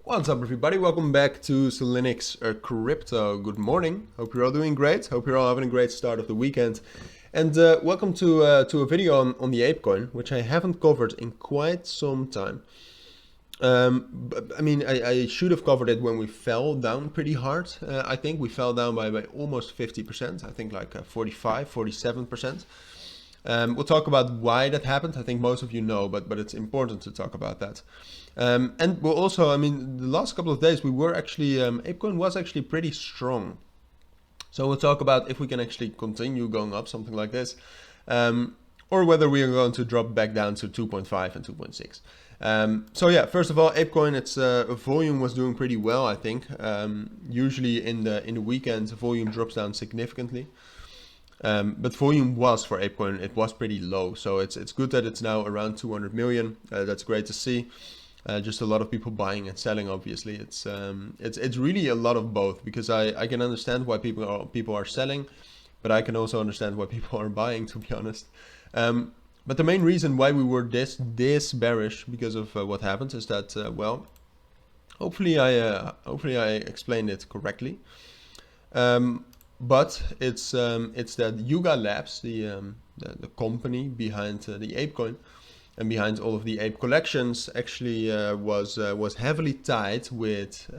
What's up, everybody? Welcome back to Cilinix Crypto. Good morning. Hope you're all doing great. Hope you're all having a great start of the weekend. And welcome to a video on the Apecoin, which I haven't covered in quite some time. I should have covered it when we fell down pretty hard. I think we fell down by almost 50%. I think like 45, 47%. We'll talk about why that happened. I think most of you know, but it's important to talk about that. And we'll also, the last couple of days we were actually, Apecoin was actually pretty strong. So we'll talk about if we can actually continue going up, something like this, or whether we are going to drop back down to 2.5 and 2.6. So yeah, first of all, Apecoin, its volume was doing pretty well, I think. Usually in the weekend, volume drops down significantly. But volume was for Apecoin, it was pretty low. So it's good that it's now around 200 million. That's great to see. Just a lot of people buying and selling. Obviously, it's really a lot of both, because I can understand why people are selling, but I can also understand why people are buying, to be honest. But the main reason why we were this bearish because of what happened is that well, hopefully I explained it correctly. But it's that Yuga Labs, the company behind the Apecoin and behind all of the Ape collections, actually was heavily tied with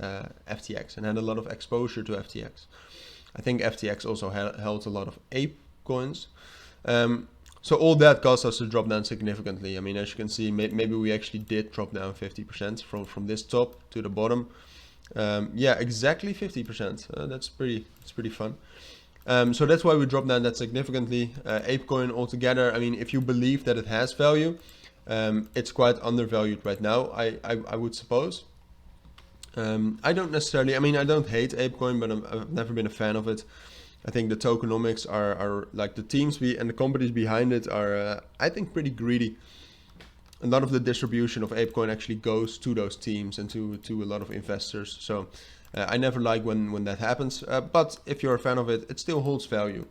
FTX and had a lot of exposure to FTX. I think FTX also held a lot of Ape coins. So all that caused us to drop down significantly. I mean, as you can see, maybe we actually did drop down 50% from this top to the bottom. Yeah, exactly 50%. That's pretty fun. So that's why we dropped down that significantly. Apecoin altogether, I mean, if you believe that it has value, it's quite undervalued right now, I would suppose. I don't necessarily, I don't hate Apecoin, but I've never been a fan of it. I think the tokenomics are like the teams and the companies behind it are, I think, pretty greedy. A lot of the distribution of Apecoin actually goes to those teams and to a lot of investors. So I never like when that happens. But if you're a fan of it, it still holds value.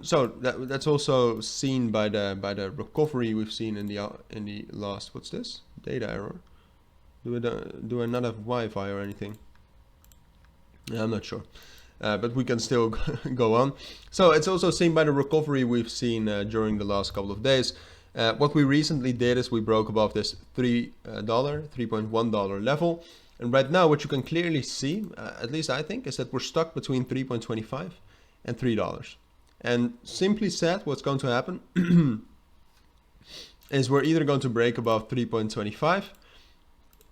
So that's also seen by the recovery we've seen in the last, what's this? Data error. Do I not have Wi-Fi or anything? I'm not sure. But we can still go on. So it's also seen by the recovery we've seen during the last couple of days. What we recently did is we broke above this $3.1 level. And right now, what you can clearly see, at least I think, is that we're stuck between 3.25 and $3. And simply said, what's going to happen is we're either going to break above 3.25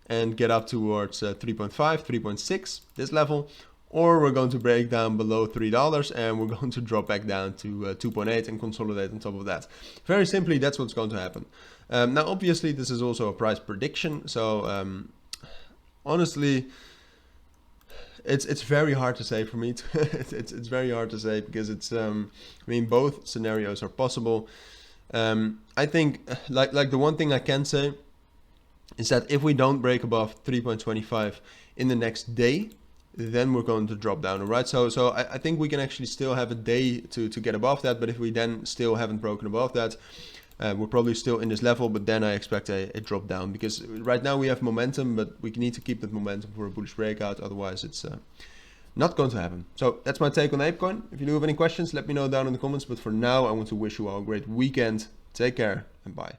and get up towards 3.5, 3.6, this level, or we're going to break down below $3 and we're going to drop back down to 2.8 and consolidate on top of that. Very simply, that's what's going to happen. Now, obviously, this is also a price prediction. So honestly, it's very hard to say for me. It's very hard to say because it's both scenarios are possible. I think like the one thing I can say is that if we don't break above 3.25 in the next day, then we're going to drop down, all right? So I think we can actually still have a day to get above that, but if we then still haven't broken above that, we're probably still in this level, but then I expect a drop down, because right now we have momentum, but we need to keep that momentum for a bullish breakout, otherwise it's not going to happen. So that's my take on Apecoin. If you do have any questions, let me know down in the comments, but for now I want to wish you all a great weekend. Take care and bye.